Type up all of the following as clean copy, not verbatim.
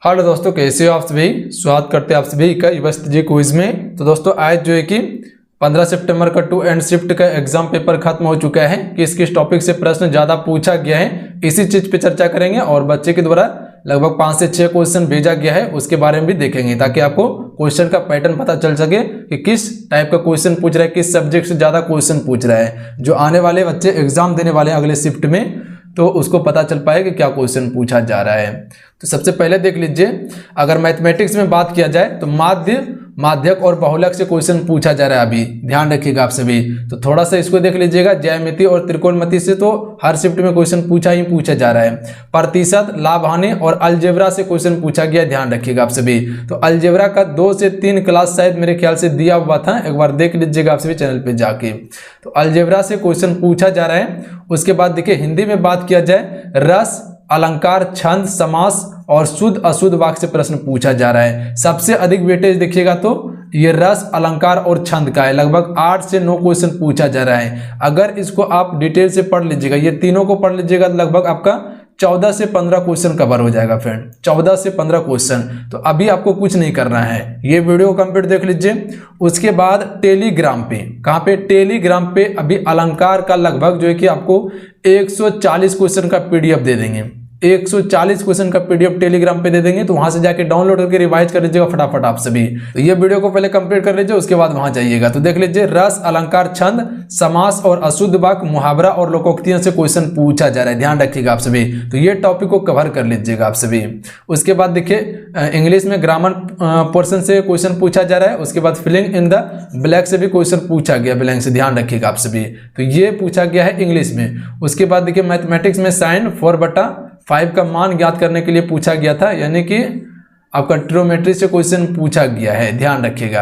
Hello दोस्तों, कैसे हो आप सभी। स्वागत करते हैं आप सभी का यूनिवर्सिटी जी क्विज में। तो दोस्तों आज जो है कि 15 सितंबर का 2 एंड शिफ्ट का एग्जाम पेपर खत्म हो चुका है। किस टॉपिक से प्रश्न ज्यादा पूछा गया है इसी चीज पे चर्चा करेंगे और बच्चे के द्वारा लगभग 5 से 6 क्वेश्चन भेजा गया है उसके बारे में भी देखेंगे, ताकि आपको क्वेश्चन का पैटर्न पता चल सके कि किस टाइप का क्वेश्चन पूछ रहा है, किस सब्जेक्ट से ज्यादा क्वेश्चन पूछ रहा है। जो आने वाले बच्चे एग्जाम देने वाले हैं अगले शिफ्ट में, तो उसको पता चल पाए कि क्या क्वेश्चन पूछा जा रहा है। तो सबसे पहले देख लीजिए, अगर मैथमेटिक्स में बात किया जाए तो माध्य, माध्यक और बहुलक से क्वेश्चन पूछा जा रहा है। अभी ध्यान रखिएगा आप सभी। तो थोड़ा सा इसको देख लीजिएगा, ज्यामिति और त्रिकोणमिति से तो हर शिफ्ट में क्वेश्चन पूछा जा रहा है। प्रतिशत, लाभ हानि और अलजेब्रा से क्वेश्चन पूछा गया, ध्यान रखिएगा आप सभी। तो अलजेब्रा का 2 से 3 क्लास शायद मेरे ख्याल से दिया हुआ था, एक बार देख लीजिएगा आप सभी चैनल पे जाके। तो अलजेब्रा से क्वेश्चन पूछा जा रहा है। उसके बाद देखिए हिंदी में बात किया जाए, रस, अलंकार, छंद, समास और शुद्ध अशुद्ध वाक्य से प्रश्न पूछा जा रहा है। सबसे अधिक वेटेज देखिएगा तो ये रस, अलंकार और छंद का है। लगभग 8 से 9 क्वेश्चन पूछा जा रहा है। अगर इसको आप डिटेल से पढ़ लीजिएगा, ये तीनों को पढ़ लीजिएगा, तो लगभग आपका 14 से 15 क्वेश्चन कवर हो जाएगा फ्रेंड। 14 से 15 क्वेश्चन। तो अभी आपको कुछ नहीं करना है, ये वीडियो कंप्लीट देख लीजिए। उसके बाद टेलीग्राम पे, कहाँ पे, टेलीग्राम पे अभी अलंकार का लगभग जो है कि आपको 140 क्वेश्चन का पीडीएफ दे देंगे। 140 क्वेश्चन का पीडीएफ टेलीग्राम पे दे देंगे, तो वहां से जाके डाउनलोड करके रिवाइज कर लीजिएगा फटाफट आप सभी। तो ये वीडियो को पहले कंप्लीट कर लीजिए, उसके बाद वहां जाइएगा। तो देख लीजिए, रस, अलंकार, छंद, समास और अशुद्ध वाक्य, मुहावरा और लोकोक्तियों से क्वेश्चन पूछा जा रहा है, ध्यान रखिएगा आप सभी। तो ये टॉपिक को कवर कर लीजिएगा आप सभी। उसके बाद देखिए इंग्लिश में ग्रामर पोर्शन से क्वेश्चन पूछा जा रहा है। उसके बाद फिलिंग इन द ब्लैंक से भी क्वेश्चन पूछा गया, ब्लैंक से, ध्यान रखिएगा आप सभी। तो ये पूछा गया है इंग्लिश में। उसके बाद देखिए मैथमेटिक्स में साइन 4/5 का मान ज्ञात करने के लिए पूछा गया था, यानी कि आपका ट्रिग्नोमेट्री से क्वेश्चन पूछा गया है, ध्यान रखिएगा।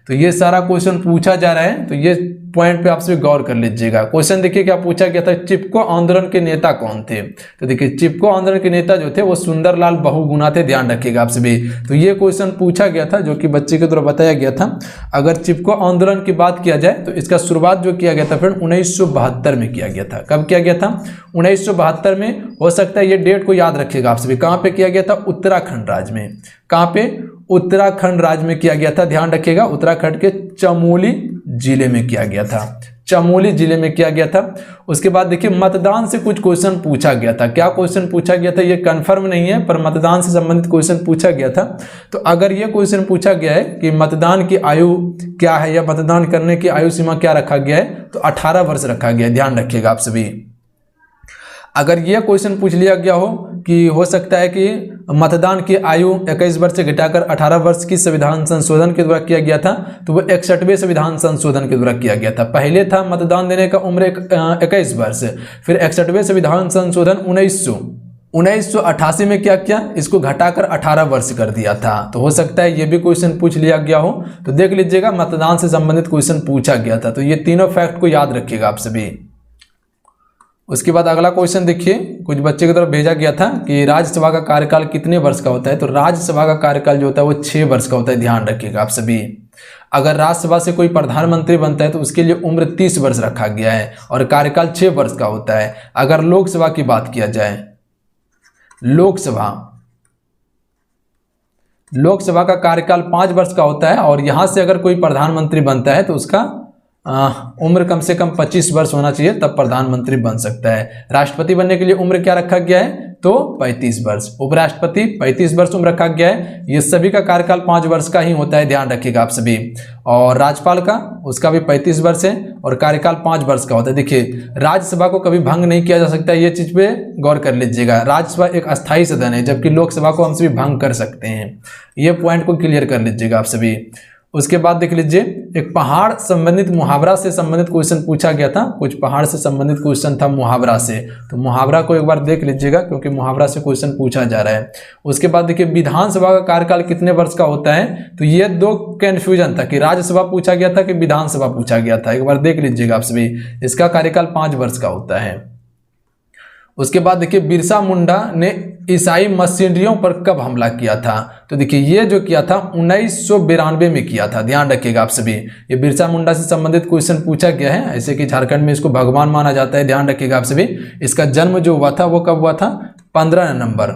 तो ये सारा क्वेश्चन पूछा जा रहा है, तो ये पॉइंट पे आपसे गौर कर लीजिएगा। क्वेश्चन देखिए क्या पूछा गया था, चिपको आंदोलन के नेता कौन थे। तो देखिए चिपको आंदोलन के नेता जो थे वो सुंदरलाल बहुगुणा थे, ध्यान रखिएगा आप सभी। तो ये क्वेश्चन पूछा गया था, जो कि बच्चे के द्वारा बताया गया था। अगर चिपको आंदोलन की बात किया जाए तो इसका शुरुआत जो किया गया था फ्रेंड 1972 में किया गया था। कब किया गया था? 1972 में। हो सकता है ये डेट को याद रखिएगा आप सभी। कहाँ पे किया गया था? उत्तराखंड राज्य में। कहाँ पे? उत्तराखंड राज्य में किया गया था, ध्यान रखिएगा। उत्तराखंड के चमोली जिले में किया गया था, चमोली जिले में किया गया था। उसके बाद देखिए मतदान से कुछ क्वेश्चन पूछा गया था। क्या क्वेश्चन पूछा गया था ये कंफर्म नहीं है, पर मतदान से संबंधित क्वेश्चन पूछा गया था। तो अगर ये क्वेश्चन पूछा गया है कि मतदान की आयु क्या है या मतदान करने की आयु सीमा क्या रखा गया है, तो 18 वर्ष रखा गया है, ध्यान रखिएगा आप सभी। अगर यह क्वेश्चन पूछ लिया गया हो कि हो सकता है कि मतदान की आयु 21 वर्ष से घटाकर 18 वर्ष की संविधान संशोधन के द्वारा किया गया था, तो वह 61वें संविधान संशोधन के द्वारा किया गया था। पहले था मतदान देने का उम्र 21 वर्ष, फिर 61वें संविधान संशोधन 1988 में क्या किया, इसको घटाकर 18 वर्ष कर दिया था। तो हो सकता है ये भी क्वेश्चन पूछ लिया गया हो। तो देख लीजिएगा मतदान से संबंधित क्वेश्चन पूछा गया था। तो ये तीनों फैक्ट को याद रखिएगा आप सभी। उसके बाद अगला क्वेश्चन देखिए, कुछ बच्चे की तरफ भेजा गया था कि राज्यसभा का कार्यकाल कितने वर्ष का होता है। तो राज्यसभा का कार्यकाल जो होता है वो 6 वर्ष का होता है, ध्यान रखिएगा आप सभी। अगर राज्यसभा से कोई प्रधानमंत्री बनता है तो उसके लिए उम्र 30 वर्ष रखा गया है और कार्यकाल 6 वर्ष का होता है। अगर लोकसभा की बात किया जाए, लोकसभा का कार्यकाल 5 वर्ष का होता है और यहां से अगर कोई प्रधानमंत्री बनता है तो उसका उम्र कम से कम 25 वर्ष होना चाहिए, तब प्रधानमंत्री बन सकता है। राष्ट्रपति बनने के लिए उम्र क्या रखा गया है? तो 35 वर्ष। उपराष्ट्रपति 35 वर्ष उम्र रखा गया है। ये सभी का कार्यकाल 5 वर्ष का ही होता है, ध्यान रखिएगा आप सभी। और राज्यपाल का, उसका भी 35 वर्ष है और कार्यकाल 5 वर्ष का होता है। देखिए राज्यसभा को कभी भंग नहीं किया जा सकता, ये चीज पे गौर कर लीजिएगा। राज्यसभा एक अस्थायी सदन है, जबकि लोकसभा को हम सभी भंग कर सकते हैं। ये पॉइंट को क्लियर कर लीजिएगा आप सभी। उसके बाद देख लीजिए, एक पहाड़ संबंधित मुहावरा से संबंधित क्वेश्चन पूछा गया था। कुछ पहाड़ से संबंधित क्वेश्चन था मुहावरा से, तो मुहावरा को एक बार देख लीजिएगा क्योंकि मुहावरा से क्वेश्चन पूछा जा रहा है। उसके बाद देखिए विधानसभा का कार्यकाल कितने वर्ष का होता है। तो ये 2 कंफ्यूजन था कि राज्यसभा पूछा गया था कि विधानसभा पूछा गया था। एक बार देख लीजिएगा आप सभी, इसका कार्यकाल 5 वर्ष का होता है। उसके बाद देखिए बिरसा मुंडा ने ईसाई मशीनरियों पर कब हमला किया था। तो देखिए ये जो किया था 1992 में किया था, ध्यान रखिएगा आप सभी। ये बिरसा मुंडा से संबंधित क्वेश्चन पूछा गया है। ऐसे कि झारखंड में इसको भगवान माना जाता है, ध्यान रखिएगा आप सभी। इसका जन्म जो हुआ था वो कब हुआ था? 15 नवंबर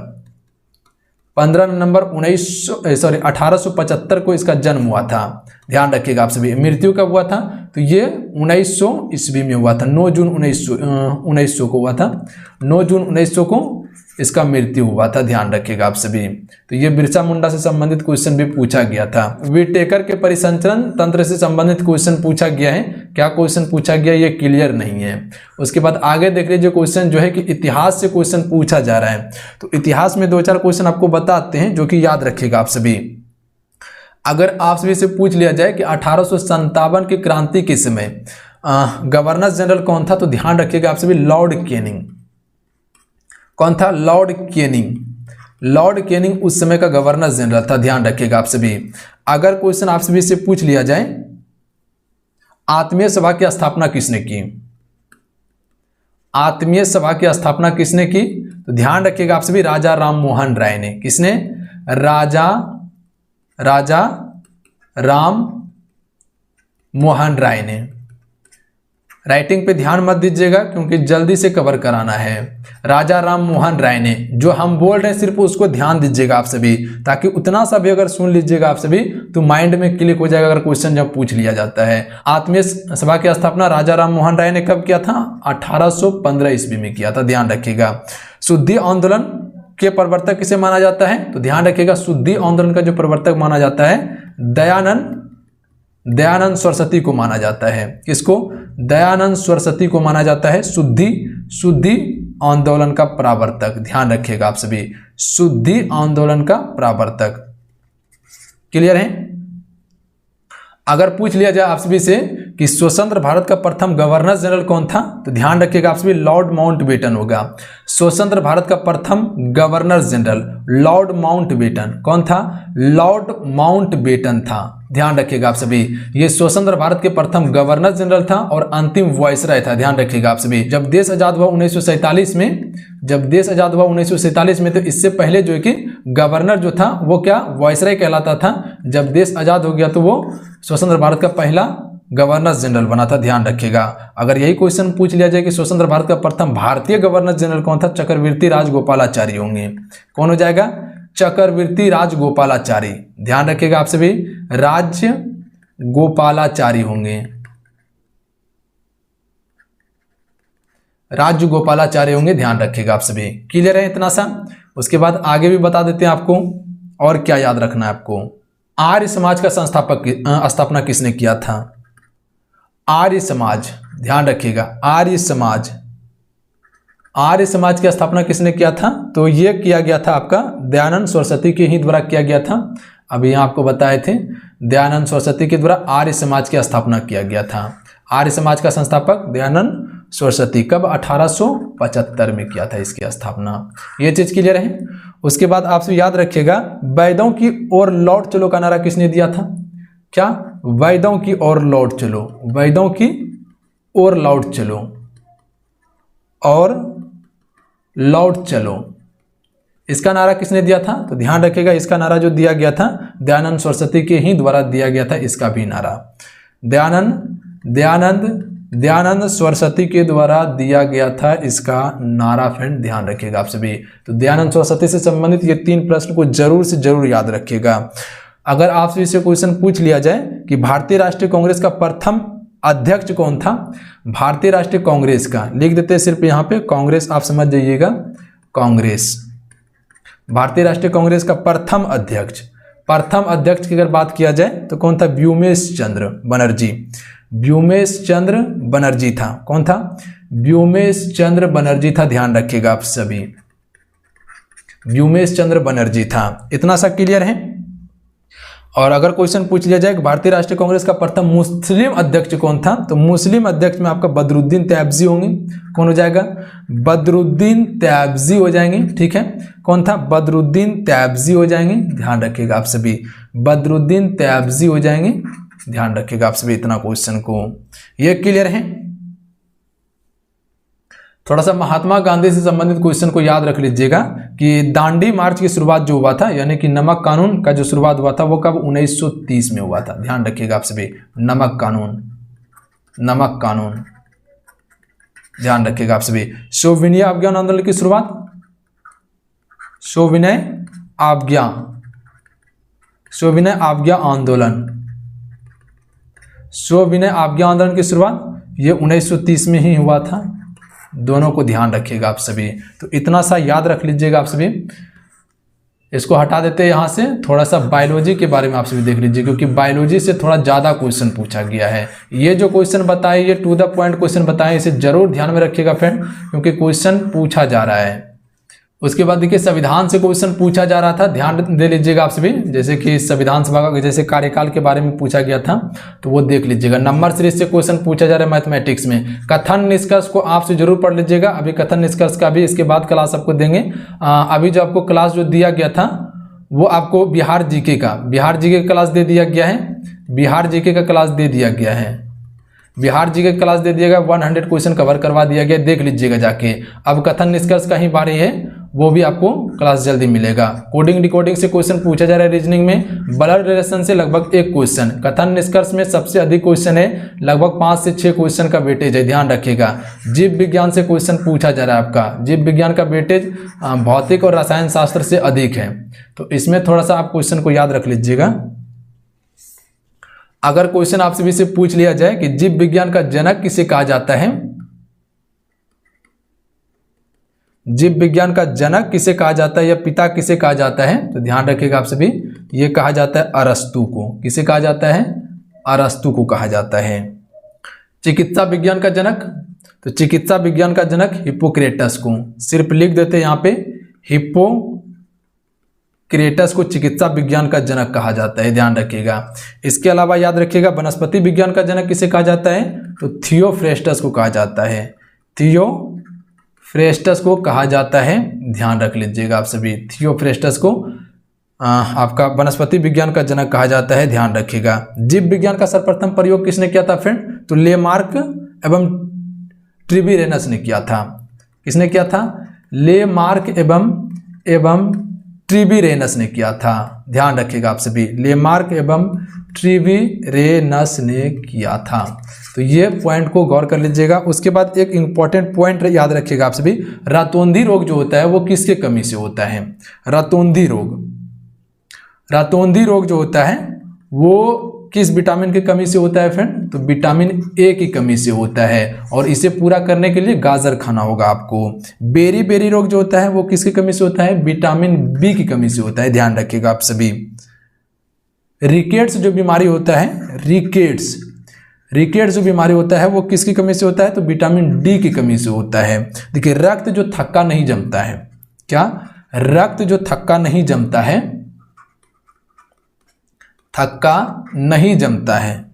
15 नवंबर 1875 को इसका जन्म हुआ था। ध्यान रखिएगा आप सभी। मृत्यु कब हुआ था? तो ये 1900 ईस्वी में हुआ था। 9 जून 1900 को हुआ था। 9 जून 1900 को इसका मृत्यु हुआ था। ध्यान रखिएगा आप सभी। तो ये बिरसा मुंडा से संबंधित क्वेश्चन भी पूछा गया था। विटेकर के परिसंचरण तंत्र से संबंधित क्वेश्चन पूछा गया है। क्या क्वेश्चन पूछा गया ये क्लियर नहीं है। उसके बाद आगे देख लीजिए क्वेश्चन जो है कि इतिहास से क्वेश्चन पूछा जा रहा है। तो इतिहास में 2-4 क्वेश्चन आपको बताते हैं जो कि याद रखिएगा आप सभी। अगर आप सभी से पूछ लिया जाए कि 1857 की क्रांति के समय गवर्नर जनरल कौन था, तो ध्यान रखिएगा आप सभी, लॉर्ड कैनिंग। कौन था? Lord Canning. लॉर्ड कैनिंग उस समय का गवर्नर जनरल था। ध्यान रखिएगा आप सभी। अगर क्वेश्चन आप सभी से पूछ लिया जाए आत्मीय सभा की स्थापना किसने की, आत्मीय सभा की स्थापना किसने की, तो ध्यान रखिएगा आप सभी, राजा राम मोहन राय ने। किसने? राजा राम मोहन राय ने। राइटिंग पे ध्यान मत दीजिएगा क्योंकि जल्दी से कवर कराना है। राजा राम मोहन राय ने, जो हम बोल रहे हैं सिर्फ उसको ध्यान दीजिएगा आप सभी, ताकि उतना सा भी अगर सुन लीजिएगा आप सभी तो माइंड में क्लिक हो जाएगा अगर क्वेश्चन जब पूछ लिया जाता है। आत्मीय सभा की स्थापना राजा राम मोहन राय ने कब किया था? 1815 ईस्वी में किया था। ध्यान रखिएगा। शुद्धि आंदोलन के प्रवर्तक किसे माना जाता है? तो ध्यान रखिएगा, शुद्धि आंदोलन का जो प्रवर्तक माना जाता है दयानंद सरस्वती को माना जाता है। किसको? दयानंद सरस्वती को माना जाता है शुद्धि आंदोलन का प्रवर्तक। ध्यान रखिएगा आप सभी, शुद्धि आंदोलन का प्रवर्तक। क्लियर है? अगर पूछ लिया जाए आप सभी से कि स्वतंत्र भारत का प्रथम गवर्नर जनरल कौन था, तो ध्यान रखिएगा आप सभी, लॉर्ड माउंटबेटन होगा। स्वतंत्र भारत का प्रथम गवर्नर जनरल लॉर्ड माउंटबेटन। कौन था? लॉर्ड माउंटबेटन था। ध्यान रखिएगा आप सभी, ये स्वतंत्र भारत के प्रथम गवर्नर जनरल था और अंतिम वायसराय था। ध्यान रखिएगा आप सभी। जब देश आजाद हुआ 1947 में, तो इससे पहले जो है कि गवर्नर जो था वो क्या? वायसराय कहलाता था। जब देश आजाद हो गया तो वो स्वतंत्र भारत का पहला गवर्नर जनरल बना था। ध्यान रखिएगा। अगर यही क्वेश्चन पूछ लिया जाए कि स्वतंत्र भारत का प्रथम भारतीय गवर्नर जनरल कौन था, चक्रवर्ती राजगोपालाचारी होंगे। कौन हो जाएगा? चक्रवर्ती राजगोपालाचारी। ध्यान रखिएगा आप सभी, राजगोपालाचारी होंगे। राजगोपालाचारी होंगे। ध्यान रखिएगा आप सभी। क्लियर है इतना सा? उसके बाद आगे भी बता देते हैं आपको और क्या याद रखना है आपको। आर्य समाज का स्थापना किसने किया था? आर्य समाज। ध्यान रखिएगा, आर्य समाज की स्थापना किसने किया था? तो ये किया गया था आपका दयानंद सरस्वती के ही द्वारा किया गया था। अभी यहाँ आपको बताए थे, दयानंद सरस्वती के द्वारा आर्य समाज की स्थापना किया गया था। आर्य समाज का संस्थापक दयानंद सरस्वती। कब? 1875 में किया था इसकी स्थापना। ये चीज क्लियर है? उसके बाद आपसे याद रखिएगा, वैदों की ओर लौट चलो का नारा किसने दिया था? क्या? वैदों की ओर लौट चलो। वैदों की ओर लौट चलो और लौट चलो, इसका नारा किसने दिया था? तो ध्यान रखिएगा, इसका नारा जो दिया गया था दयानंद सरस्वती के ही द्वारा दिया गया था। इसका भी नारा दयानंद सरस्वती के द्वारा दिया गया था इसका नारा। फ्रेंड ध्यान रखिएगा आप सभी। तो दयानंद सरस्वती से संबंधित ये 3 प्रश्न को जरूर से जरूर याद रखिएगा। अगर आपसे इसे क्वेश्चन पूछ लिया जाए कि भारतीय राष्ट्रीय कांग्रेस का प्रथम अध्यक्ष कौन था? भारतीय राष्ट्रीय कांग्रेस का लिख देते हैं सिर्फ यहाँ पे, कांग्रेस आप समझ जाइएगा, कांग्रेस। भारतीय राष्ट्रीय कांग्रेस का प्रथम अध्यक्ष की अगर बात किया जाए तो कौन था? व्योमेश चंद्र बनर्जी था। कौन था? व्योमेश चंद्र बनर्जी था। ध्यान रखिएगा आप सभी, व्योमेश चंद्र बनर्जी था। इतना सा क्लियर है? और अगर क्वेश्चन पूछ लिया जाए कि भारतीय राष्ट्रीय कांग्रेस का प्रथम मुस्लिम अध्यक्ष कौन था, तो मुस्लिम अध्यक्ष में आपका बदरुद्दीन तैयबजी होंगे। कौन हो जाएगा? बदरुद्दीन तैयबजी हो जाएंगे। ठीक है, कौन था? बदरुद्दीन तैयबजी हो जाएंगे। ध्यान रखिएगा आप सभी, बदरुद्दीन तैयबजी हो जाएंगे। ध्यान रखिएगा आप सभी इतना क्वेश्चन को। ये क्लियर है? थोड़ा सा महात्मा गांधी से संबंधित क्वेश्चन को याद रख लीजिएगा कि दांडी मार्च की शुरुआत जो हुआ था, यानी कि नमक कानून का जो शुरुआत हुआ था, वो कब? 1930 में हुआ था। ध्यान रखिएगा आप सभी, नमक कानून। ध्यान रखिएगा आप सभी। सविनय अवज्ञा आंदोलन की शुरुआत, सविनय आज्ञा, सविनय आज्ञा आंदोलन, सविनय आज्ञा आंदोलन की शुरुआत ये 1930 में ही हुआ था। दोनों को ध्यान रखिएगा आप सभी। तो इतना सा याद रख लीजिएगा आप सभी। इसको हटा देते हैं यहाँ से। थोड़ा सा बायोलॉजी के बारे में आप सभी देख लीजिए, क्योंकि बायोलॉजी से थोड़ा ज़्यादा क्वेश्चन पूछा गया है। ये जो क्वेश्चन बताए ये टू द पॉइंट क्वेश्चन बताए, इसे जरूर ध्यान में रखिएगा फ्रेंड, क्योंकि क्वेश्चन पूछा जा रहा है। उसके बाद देखिए संविधान से क्वेश्चन पूछा जा रहा था, ध्यान दे लीजिएगा आप सभी। जैसे कि संविधान सभा का जैसे कार्यकाल के बारे में पूछा गया था, तो वो देख लीजिएगा। नंबर सीरीज से क्वेश्चन पूछा जा रहा है मैथमेटिक्स में। कथन निष्कर्ष को आपसे जरूर पढ़ लीजिएगा। अभी कथन निष्कर्ष का भी इसके बाद क्लास आपको देंगे। अभी जो आपको क्लास जो दिया गया था वो आपको बिहार जीके का क्लास दे दिया गया है। बिहार जीके का क्लास दे दिया गया है। बिहार जीके क्लास दे दिया गया, 100 क्वेश्चन कवर करवा दिया गया, देख लीजिएगा जाके। अब कथन निष्कर्ष का ही बारी है, वो भी आपको क्लास जल्दी मिलेगा। कोडिंग डिकोडिंग से क्वेश्चन पूछा जा रहा है। रीजनिंग में ब्लड रिलेशन से लगभग 1 क्वेश्चन। कथन निष्कर्ष में सबसे अधिक क्वेश्चन है, लगभग 5 से 6 क्वेश्चन का वेटेज है, ध्यान रखिएगा। जीव विज्ञान से क्वेश्चन पूछा जा रहा है आपका। जीव विज्ञान का वेटेज भौतिक और रसायन शास्त्र से अधिक है, तो इसमें थोड़ा सा आप क्वेश्चन को याद रख लीजिएगा। अगर क्वेश्चन आपसे भी से पूछ लिया जाए कि जीव विज्ञान का जनक किसे कहा जाता है, जीव विज्ञान का जनक किसे कहा जाता है या पिता किसे कहा जाता है, तो ध्यान रखिएगा आप सभी। ये कहा जाता है अरस्तु को। किसे कहा जाता है? अरस्तु को कहा जाता है। चिकित्सा विज्ञान का जनक, तो चिकित्सा विज्ञान का जनक हिप्पोक्रेटस को। सिर्फ लिख देते हैं यहाँ पे, हिप्पोक्रेटस को चिकित्सा विज्ञान का जनक कहा जाता है, ध्यान रखिएगा। इसके अलावा याद रखिएगा वनस्पति विज्ञान का जनक किसे कहा जाता है, तो थियोफ्रेस्टस को कहा जाता है। थियोफ्रेस्टस को कहा जाता है, ध्यान रख लीजिएगा आप सभी। थियोफ्रेस्टस को आपका वनस्पति विज्ञान का जनक कहा जाता है, ध्यान रखिएगा। जीव विज्ञान का सर्वप्रथम प्रयोग किसने किया था फ्रेंड, तो लेमार्क एवं ट्रिबिरेनस ने किया था। किसने किया था? लेमार्क एवं ट्रिबिरेनस ने किया था, ध्यान रखिएगा आप सभी। लेमार्क एवं ट्रिबिरेनस ने किया था। तो ये पॉइंट को गौर कर लीजिएगा। उसके बाद एक इंपॉर्टेंट पॉइंट याद रखिएगा आप सभी। रातोंधी रोग जो होता है वो किसके कमी से होता है? रातोंधी रोग जो होता है वो किस विटामिन की कमी से होता है फ्रेंड, तो विटामिन ए की कमी से होता है। और इसे पूरा करने के लिए गाजर खाना होगा आपको। बेरी रोग जो होता है वो किसकी कमी से होता है? विटामिन बी की कमी से होता है, ध्यान रखिएगा आप सभी। रिकेट्स जो बीमारी होता है, रिकेट्स जो बीमारी होता है वो किसकी कमी से होता है, तो विटामिन डी की कमी से होता है। देखिए रक्त जो थक्का नहीं जमता है, क्या रक्त जो थक्का नहीं जमता है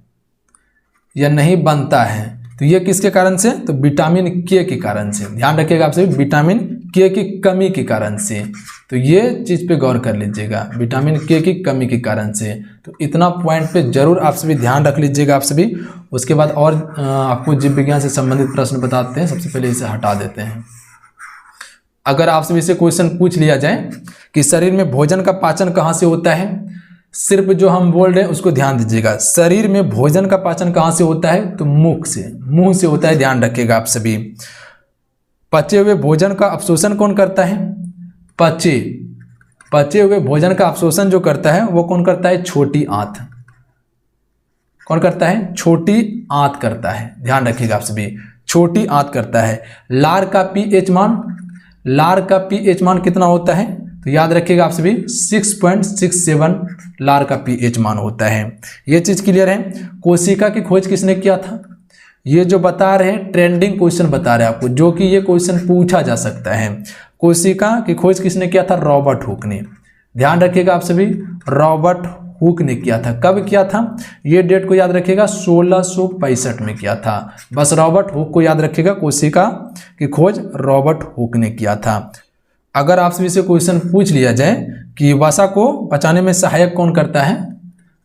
या नहीं बनता है, तो ये किसके कारण से, तो विटामिन के के कारण से। ध्यान रखिएगा आप सभी, विटामिन के की कमी के कारण से। तो ये चीज पे गौर कर लीजिएगा, विटामिन के की कमी के कारण से। तो इतना पॉइंट पे जरूर आप सभी ध्यान रख लीजिएगा आप सभी। उसके बाद और आपको जीव विज्ञान से संबंधित प्रश्न बताते हैं। सबसे पहले इसे हटा देते हैं। अगर आप सभी से क्वेश्चन पूछ लिया जाए कि शरीर में भोजन का पाचन कहाँ से होता है, सिर्फ जो हम बोल रहे हैं उसको ध्यान दीजिएगा। शरीर में भोजन का पाचन कहाँ से होता है, तो मुंह से होता है, ध्यान रखिएगा आप सभी। पचे हुए भोजन का अवशोषण कौन करता है? पचे हुए भोजन का अवशोषण जो करता है वो कौन करता है? छोटी आंत। कौन करता है? छोटी आंत करता है, ध्यान रखिएगा आप सभी। छोटी आंत करता है। लार का पीएच मान कितना होता है, तो याद रखिएगा आप सभी 6.67 लार का पीएच मान होता है। ये चीज क्लियर है। कोशिका की खोज किसने किया था? ये जो बता रहे हैं ट्रेंडिंग क्वेश्चन बता रहे हैं आपको, जो कि ये क्वेश्चन पूछा जा सकता है। कोशिका की खोज किसने किया था? रॉबर्ट हुक ने। ध्यान रखिएगा आप सभी, रॉबर्ट हुक ने किया था। कब किया था? ये डेट को याद रखिएगा, 1665 में किया था। बस रॉबर्ट हुक को याद रखिएगा, कोशिका की खोज रॉबर्ट हुक ने किया था। अगर आपसे से क्वेश्चन पूछ लिया जाए कि वसा को पचाने में सहायक कौन करता है,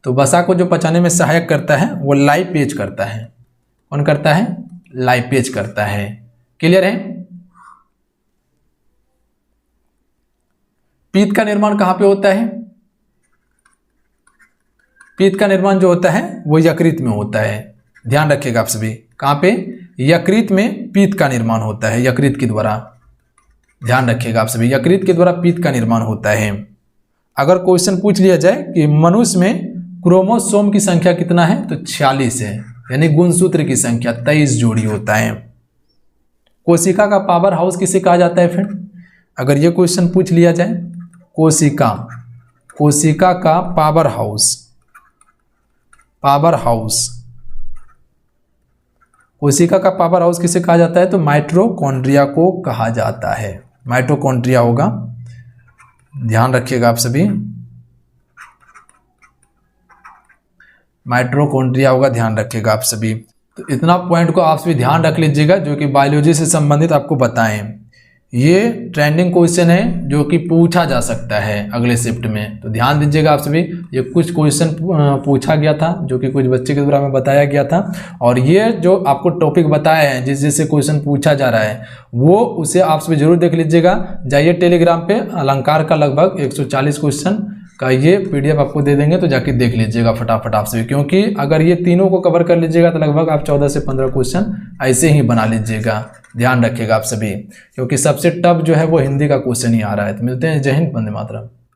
तो वसा को जो पचाने में सहायक करता है वो लाइपेज करता है। कौन करता है? लाइपेज करता है। क्लियर है? पीत का निर्माण कहां पे होता है? पीत का निर्माण जो होता है वो यकृत में होता है। ध्यान रखिएगा आप सभी, कहां पे? यकृत में पीत का निर्माण होता है, यकृत के द्वारा। ध्यान रखिएगा आप सभी, यकृत के द्वारा पीत का निर्माण होता है। अगर क्वेश्चन पूछ लिया जाए कि मनुष्य में क्रोमोसोम की संख्या कितना है, तो 46 है, यानी गुणसूत्र की संख्या 23 जोड़ी होता है। कोशिका का पावर हाउस किसे कहा जाता है फ्रेंड? अगर ये क्वेश्चन पूछ लिया जाए, कोशिका का पावर हाउस, कोशिका का पावर हाउस किसे कहा जाता है? तो माइटोकॉन्ड्रिया को कहा जाता है। माइटोकॉन्ड्रिया होगा, ध्यान रखिएगा आप सभी, माइटोकॉन्ड्रिया होगा, ध्यान रखिएगा आप सभी। तो इतना पॉइंट को आप सभी ध्यान रख लीजिएगा जो कि बायोलॉजी से संबंधित आपको बताएं। ये ट्रेंडिंग क्वेश्चन है जो कि पूछा जा सकता है अगले शिफ्ट में, तो ध्यान दीजिएगा आप सभी। ये कुछ क्वेश्चन पूछा गया था जो कि कुछ बच्चे के द्वारा में बताया गया था, और ये जो आपको टॉपिक बताए हैं जिससे क्वेश्चन पूछा जा रहा है वो उसे आप सभी जरूर देख लीजिएगा। जाइए टेलीग्राम पे, अलंकार का लगभग 140 क्वेश्चन का ये PDF आपको दे देंगे, तो जाके देख लीजिएगा फटाफट आप सभी, क्योंकि अगर ये तीनों को कवर कर लीजिएगा तो लगभग आप 14 से 15 क्वेश्चन ऐसे ही बना लीजिएगा। ध्यान रखिएगा आप सभी, क्योंकि सबसे टफ जो है वो हिंदी का क्वेश्चन ही आ रहा है। तो मिलते हैं, जय हिंद, वंदे मातरम।